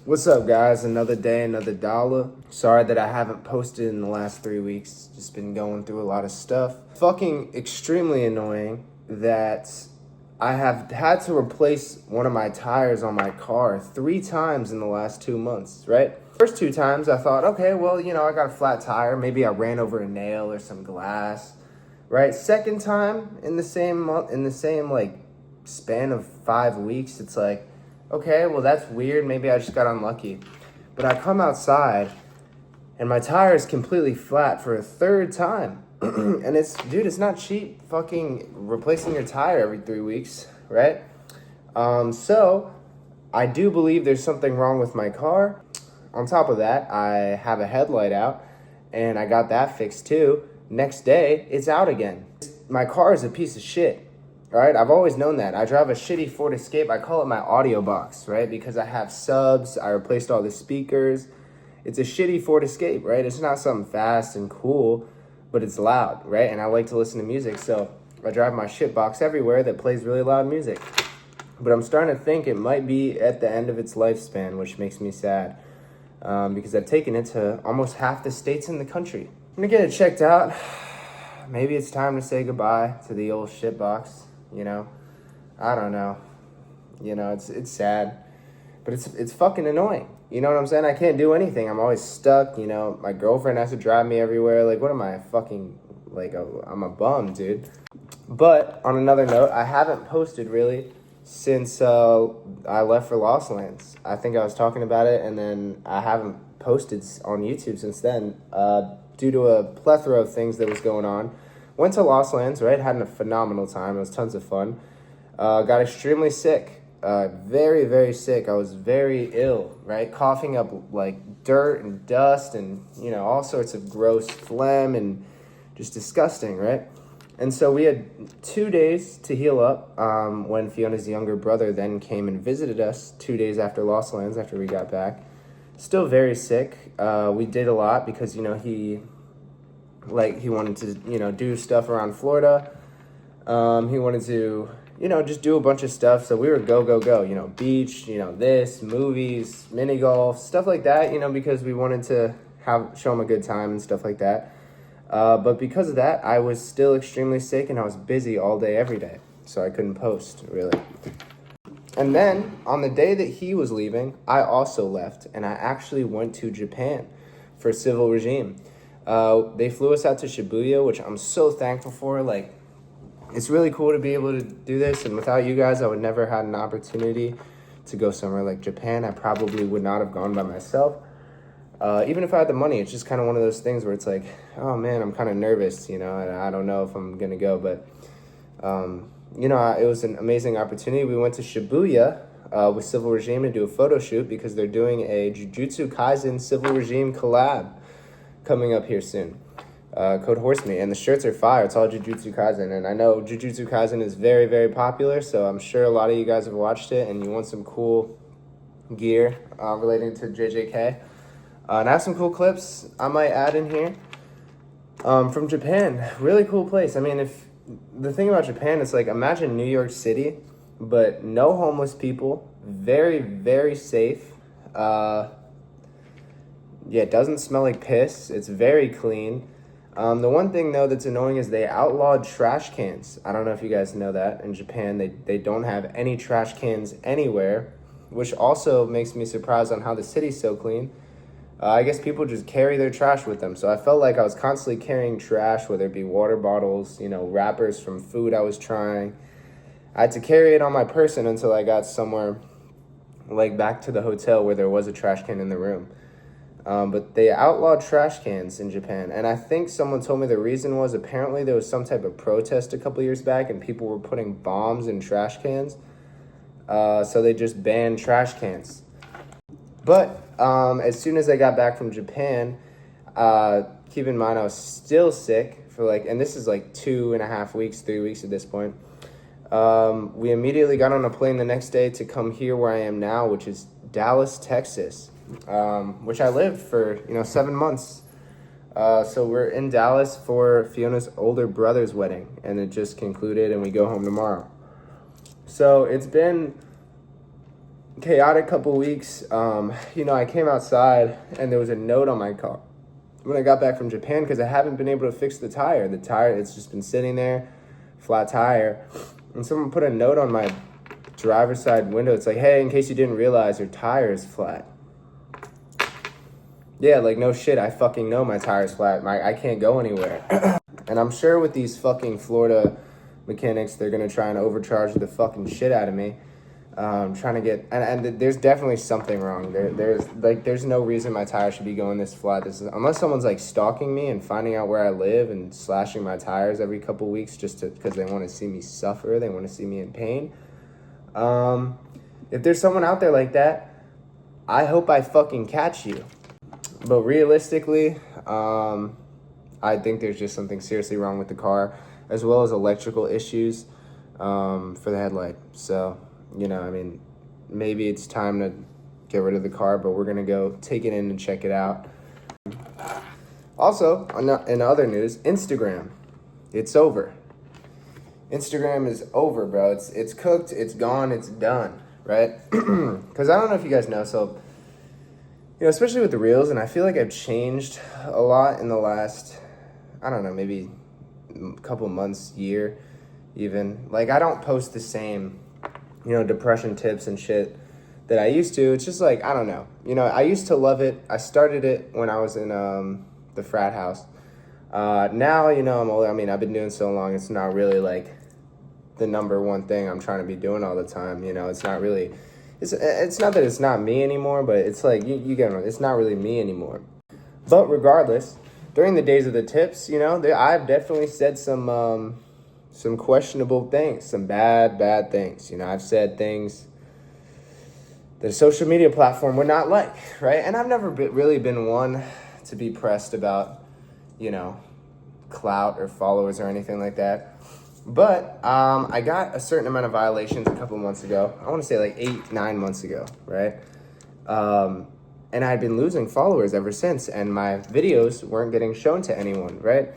What's up, guys? Another day, another dollar. Sorry that I haven't posted in the last 3 weeks. Just been going through a lot of stuff. Fucking extremely annoying that I have had to replace one of my tires on my car 3 times in the last 2 months, right? First 2 times I thought, okay, well, I got a flat tire. Maybe I ran over a nail or some glass, right? Second time in the same month, in the same span of 5 weeks, it's like, okay, well, that's weird. Maybe I just got unlucky. But I come outside, and my tire is completely flat for a third time. And it's not cheap fucking replacing your tire every 3 weeks, right? So I do believe there's something wrong with my car. On top of that, I have a headlight out, and I got that fixed too. Next day, it's out again. My car is a piece of shit. Right, I've always known that. I drive a shitty Ford Escape. I call it my audio box, right? Because I have subs. I replaced all the speakers. It's a shitty Ford Escape, right? It's not something fast and cool, but it's loud, right? And I like to listen to music, so I drive my shit box everywhere that plays really loud music. But I'm starting to think it might be at the end of its lifespan, which makes me sad, because I've taken it to almost half the states in the country. I'm gonna get it checked out. Maybe it's time to say goodbye to the old shit box. I don't know. It's sad, but it's fucking annoying. You know what I'm saying? I can't do anything. I'm always stuck. My girlfriend has to drive me everywhere. Like, what am I fucking I'm a bum, dude. But on another note, I haven't posted really since I left for Lost Lands. I think I was talking about it, and then I haven't posted on YouTube since then due to a plethora of things that was going on. Went to Lost Lands, right? Had a phenomenal time. It was tons of fun. Got extremely sick. Very, very sick. I was very ill, right? Coughing up like dirt and dust and, all sorts of gross phlegm and just disgusting, right? And so we had 2 days to heal up when Fiona's younger brother then came and visited us 2 days after Lost Lands, after we got back. Still very sick. We did a lot because, he wanted to, do stuff around Florida. He wanted to, just do a bunch of stuff. So we were go, beach, this, movies, mini golf, stuff like that, because we wanted to show him a good time and stuff like that. But because of that, I was still extremely sick and I was busy all day, every day. So I couldn't post, really. And then on the day that he was leaving, I also left and I actually went to Japan for Civil Regime. They flew us out to Shibuya, which I'm so thankful for. It's really cool to be able to do this, and without you guys, I would never had an opportunity to go somewhere like Japan. I probably would not have gone by myself. Even if I had the money, it's just kind of one of those things where it's like, oh man, I'm kind of nervous, and I don't know if I'm going to go, but, it was an amazing opportunity. We went to Shibuya with Civil Regime to do a photo shoot because they're doing a Jujutsu Kaisen Civil Regime collab coming up here soon, code horsemeet, and the shirts are fire. It's all Jujutsu Kaisen, and I know Jujutsu Kaisen is very, very popular, so I'm sure a lot of you guys have watched it and you want some cool gear relating to JJK. And I have some cool clips I might add in here from Japan. Really cool place. I mean, if the thing about Japan is imagine New York City, but no homeless people, very, very safe. It doesn't smell like piss. It's very clean. The one thing, though, that's annoying is they outlawed trash cans. I don't know if you guys know that. In Japan, they don't have any trash cans anywhere, which also makes me surprised on how the city's so clean. I guess people just carry their trash with them. So I felt like I was constantly carrying trash, whether it be water bottles, wrappers from food I was trying. I had to carry it on my person until I got somewhere, back to the hotel where there was a trash can in the room. But they outlawed trash cans in Japan. And I think someone told me the reason was apparently there was some type of protest a couple years back and people were putting bombs in trash cans. So they just banned trash cans. But as soon as I got back from Japan, keep in mind I was still sick for and this is 2.5 weeks, 3 weeks at this point. We immediately got on a plane the next day to come here where I am now, which is Dallas, Texas. Which I lived for, 7 months. So we're in Dallas for Fiona's older brother's wedding, and it just concluded, and we go home tomorrow. So it's been chaotic couple weeks. I came outside and there was a note on my car when I got back from Japan because I haven't been able to fix the tire. The tire, it's just been sitting there, flat tire. And someone put a note on my driver's side window. It's like, hey, in case you didn't realize, your tire is flat. Yeah, like, no shit, I fucking know my tire's flat. I can't go anywhere. And I'm sure with these fucking Florida mechanics, they're gonna try and overcharge the fucking shit out of me. Trying to get, and there's definitely something wrong. There's no reason my tire should be going this flat. Unless someone's like stalking me and finding out where I live and slashing my tires every couple weeks just because they want to see me suffer, they want to see me in pain. If there's someone out there like that, I hope I fucking catch you. But realistically, I think there's just something seriously wrong with the car, as well as electrical issues for the headlight. So, maybe it's time to get rid of the car, but we're going to go take it in and check it out. Also, in other news, Instagram. It's over. Instagram is over, bro. It's cooked, it's gone, it's done, right? Because I don't know if you guys know, so, especially with the Reels, and I feel like I've changed a lot in the last, I don't know, maybe a couple months, year, even. Like, I don't post the same, depression tips and shit that I used to. It's just like, I don't know. I used to love it. I started it when I was in the frat house. Now, I'm older. I mean, I've been doing so long, it's not really like the number one thing I'm trying to be doing all the time. It's not really, it's not that it's not me anymore, but it's like, you get it, it's not really me anymore. But regardless, during the days of the tips, I've definitely said some questionable things, some bad things. I've said things that a social media platform would not like, right? And I've never really been one to be pressed about, clout or followers or anything like that. But I got a certain amount of violations a couple months ago. I want to say like 8-9 months ago, right? And I'd been losing followers ever since, and my videos weren't getting shown to anyone, right?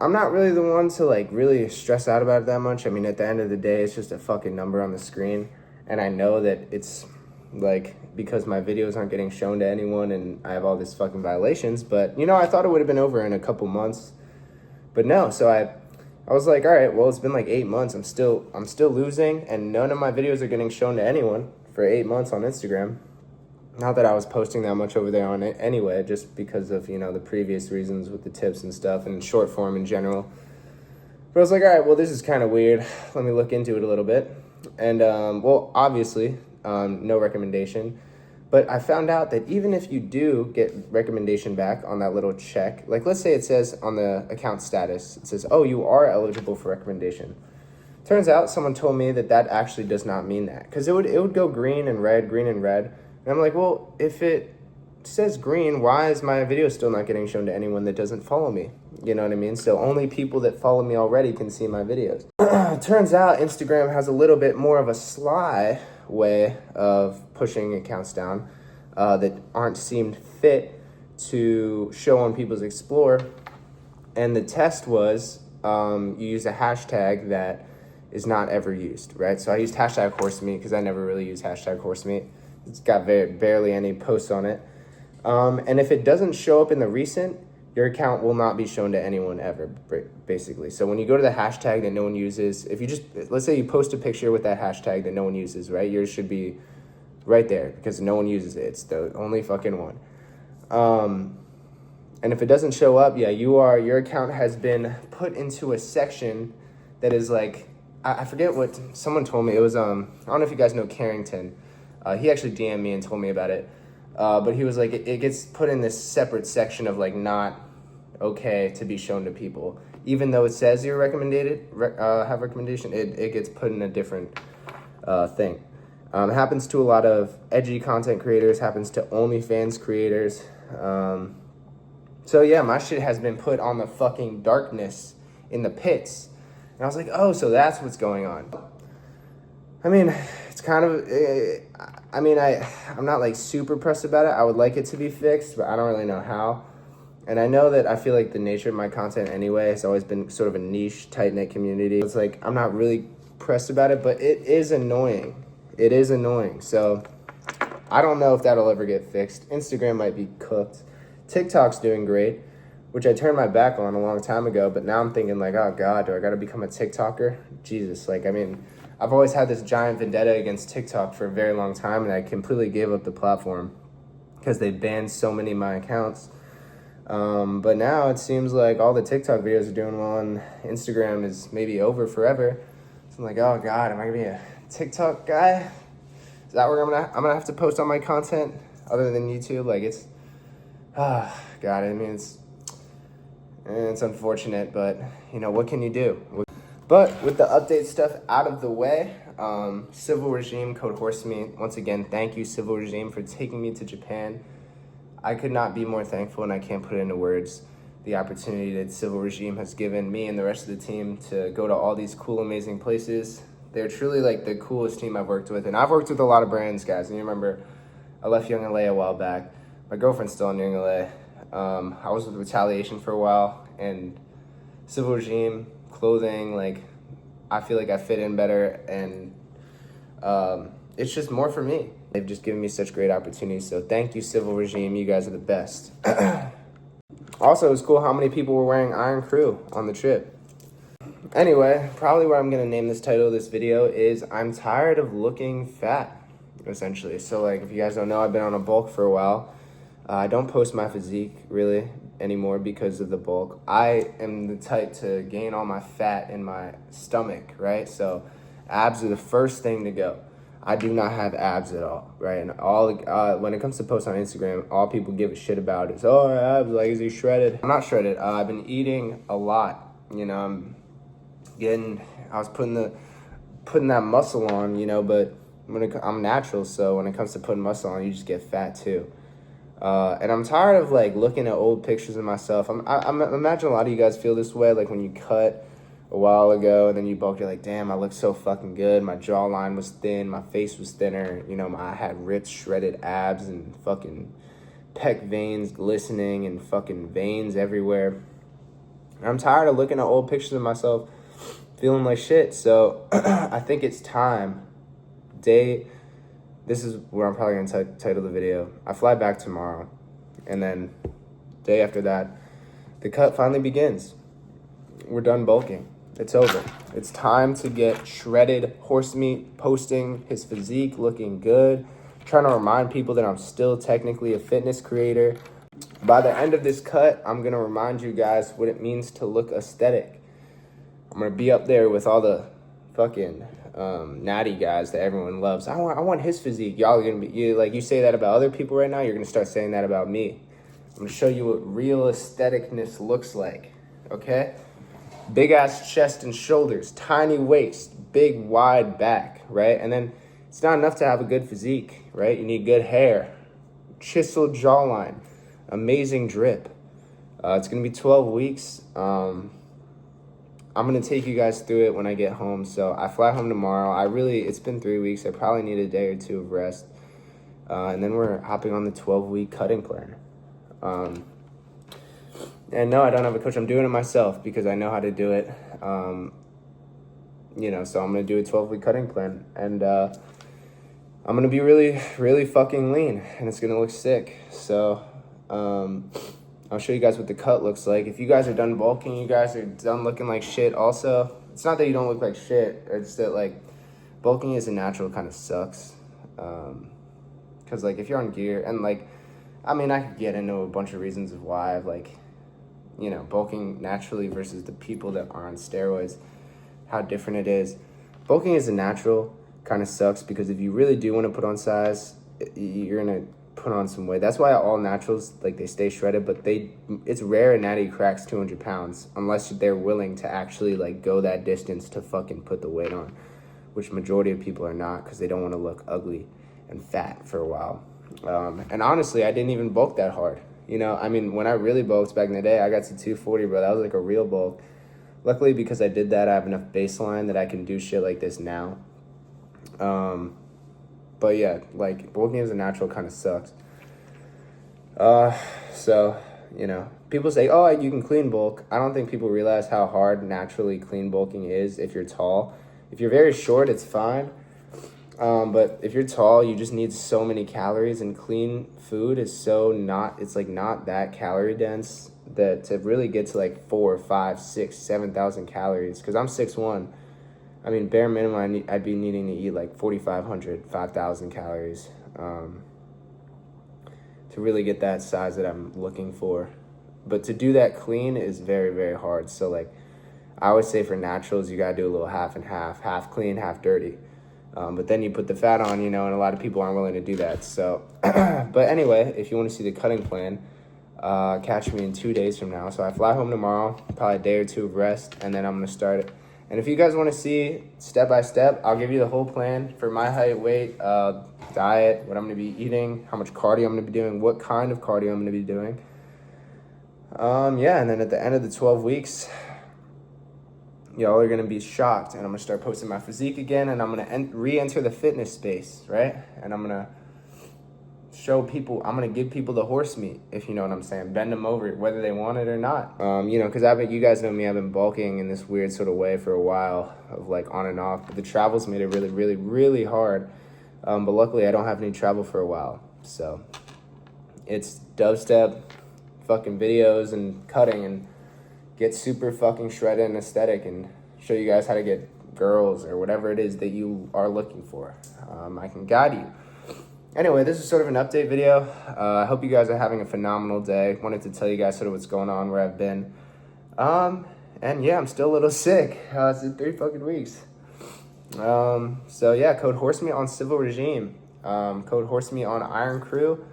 I'm not really the one to like really stress out about it that much. I mean, at the end of the day, it's just a fucking number on the screen. And I know that it's like because my videos aren't getting shown to anyone and I have all these fucking violations. But, I thought it would have been over in a couple months. But no, so I was like, all right, well, it's been like 8 months. I'm still losing, and none of my videos are getting shown to anyone for 8 months on Instagram. Not that I was posting that much over there on it anyway, just because of, the previous reasons with the tips and stuff and short form in general. But I was like, all right, well, this is kind of weird. Let me look into it a little bit. And, obviously, no recommendation. But I found out that even if you do get recommendation back on that little check, like let's say it says on the account status, it says, oh, you are eligible for recommendation. Turns out someone told me that actually does not mean that. Because it would go green and red. And I'm like, well, if it says green, why is my video still not getting shown to anyone that doesn't follow me? You know what I mean? So only people that follow me already can see my videos. Turns out Instagram has a little bit more of a sly way of pushing accounts down that aren't seemed fit to show on people's Explore. And the test was you use a hashtag that is not ever used, right? So I used hashtag horsemeet because I never really use hashtag horsemeet. It's got barely any posts on it. And if it doesn't show up in the recent, your account will not be shown to anyone ever, basically. So when you go to the hashtag that no one uses, if you just, let's say you post a picture with that hashtag that no one uses, right? Yours should be right there because no one uses it. It's the only fucking one. And if it doesn't show up, your account has been put into a section that is like, I forget what someone told me. It was, I don't know if you guys know Carrington. He actually DM'd me and told me about it. But he was like, it gets put in this separate section of like not okay to be shown to people. Even though it says you're have recommendation, it gets put in a different thing. It happens to a lot of edgy content creators, happens to OnlyFans creators. So yeah, my shit has been put on the fucking darkness in the pits. And I was like, oh, so that's what's going on. I mean, it's kind of, I'm not like super pressed about it. I would like it to be fixed, but I don't really know how. And I know that I feel like the nature of my content anyway has always been sort of a niche, tight-knit community. It's like, I'm not really pressed about it, but it is annoying. It is annoying. So I don't know if that'll ever get fixed. Instagram might be cooked. TikTok's doing great, which I turned my back on a long time ago, but now I'm thinking like, oh God, do I gotta become a TikToker? Jesus, like, I mean, I've always had this giant vendetta against TikTok for a very long time, and I completely gave up the platform because they banned so many of my accounts. But now it seems like all the TikTok videos are doing well, and Instagram is maybe over forever. So I'm like, oh God, am I gonna be a TikTok guy? Is that where I'm gonna have to post all my content other than YouTube? Like, it's, God, I mean, it's unfortunate, but you know, what can you do? But with the update stuff out of the way, Civil Regime, code horsemeet. Once again, thank you, Civil Regime, for taking me to Japan. I could not be more thankful, and I can't put it into words, the opportunity that Civil Regime has given me and the rest of the team to go to all these cool, amazing places. They're truly like the coolest team I've worked with. And I've worked with a lot of brands, guys. And you remember, I left Young LA a while back. My girlfriend's still in Young LA. I was with Retaliation for a while, and Civil Regime, clothing, like, I feel like I fit in better, and it's just more for me. They've just given me such great opportunities. So thank you, Civil Regime. You guys are the best. Also, it was cool how many people were wearing Iron Crue on the trip. Anyway, probably what I'm going to name this title of this video is I'm tired of looking fat, essentially. So, like, if you guys don't know, I've been on a bulk for a while. I don't post my physique, really, anymore because of the bulk. I am the type to gain all my fat in my stomach, right? So, abs are the first thing to go. I do not have abs at all, right? And when it comes to posts on Instagram, all people give a shit about is, oh, abs, like, is he shredded? I'm not shredded. I've been eating a lot. You know, I was putting that muscle on, you know, but I'm natural, so when it comes to putting muscle on, you just get fat too. And I'm tired of like looking at old pictures of myself. I imagine a lot of you guys feel this way, like when you cut a while ago and then you bulk, you're like, damn, I look so fucking good. My jawline was thin, my face was thinner, you know, I had ripped, shredded abs and fucking pec veins glistening and fucking veins everywhere. And I'm tired of looking at old pictures of myself feeling like shit. So I think it's time. This is where I'm probably gonna title the video. I fly back tomorrow, and then day after that, the cut finally begins. We're done bulking. It's over. It's time to get shredded. Horsemeet posting his physique, looking good, trying to remind people that I'm still technically a fitness creator. By the end of this cut, I'm gonna remind you guys what it means to look aesthetic. I'm gonna be up there with all the fucking natty guys that everyone loves. I want his physique. Y'all are gonna be, you say that about other people right now, you're gonna start saying that about me. I'm gonna show you what real aestheticness looks like, okay? Big ass chest and shoulders, tiny waist, big wide back, right? And then it's not enough to have a good physique, right? You need good hair, chiseled jawline, amazing drip. It's gonna be 12 weeks. I'm going to take you guys through it when I get home. So I fly home tomorrow. It's been 3 weeks. I probably need a day or two of rest. And then we're hopping on the 12-week cutting plan. And no, I don't have a coach. I'm doing it myself because I know how to do it. You know, so I'm going to do a 12-week cutting plan. And I'm going to be really, really fucking lean. And it's going to look sick. So I'll show you guys what the cut looks like. If you guys are done bulking, you guys are done looking like shit also. It's not that you don't look like shit. It's that, like, bulking as a natural kind of sucks. Because, like, if you're on gear, and, like, I mean, I could get into a bunch of reasons of why I've, like, you know, bulking naturally versus the people that are on steroids, how different it is. Bulking as a natural kind of sucks because if you really do want to put on size, you're going to put on some weight. That's why all naturals, like, they stay shredded, but it's rare a natty cracks 200 pounds unless they're willing to actually, like, go that distance to fucking put the weight on, which majority of people are not because they don't want to look ugly and fat for a while. And honestly, I didn't even bulk that hard. You know, I mean, when I really bulked back in the day, I got to 240, bro. That was like a real bulk. Luckily, because I did that, I have enough baseline that I can do shit like this now. But yeah, like, bulking as a natural kind of sucks. So, you know, people say, oh, you can clean bulk. I don't think people realize how hard naturally clean bulking is if you're tall. If you're very short, it's fine. But if you're tall, you just need so many calories, and clean food is so not, it's like not that calorie dense that to really get to like 4, 5, 6, 7,000 calories, because I'm 6'1". I mean, bare minimum, I'd be needing to eat like 4,500, 5,000 calories to really get that size that I'm looking for. But to do that clean is very, very hard. So like, I always say for naturals, you gotta do a little half and half clean, half dirty. But then you put the fat on, and a lot of people aren't willing to do that. So, but anyway, if you want to see the cutting plan, catch me in 2 days from now. So I fly home tomorrow, probably a day or two of rest, and then I'm going to start it. And if you guys want to see step by step, I'll give you the whole plan for my height, weight, diet, what I'm going to be eating, how much cardio I'm going to be doing, what kind of cardio I'm going to be doing. Yeah, and then at the end of the 12 weeks, y'all are going to be shocked, and I'm going to start posting my physique again, and I'm going to re-enter the fitness space, right? And I'm going to show people, I'm going to give people the horse meat, if you know what I'm saying. Bend them over, whether they want it or not. Because you guys know me, I've been bulking in this weird sort of way for a while, of like on and off. But the travel's made it really, really, really hard. But luckily, I don't have any travel for a while. So it's dubstep, fucking videos, and cutting, and get super fucking shredded and aesthetic, and show you guys how to get girls or whatever it is that you are looking for. I can guide you. Anyway, this is sort of an update video. I hope you guys are having a phenomenal day. Wanted to tell you guys sort of what's going on, where I've been. And yeah, I'm still a little sick. It's been 3 fucking weeks. So yeah, code horsemeet on Civil Regime. Code horsemeet on Iron Crue.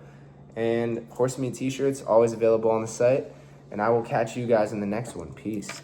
And horsemeet t-shirts, always available on the site. And I will catch you guys in the next one. Peace.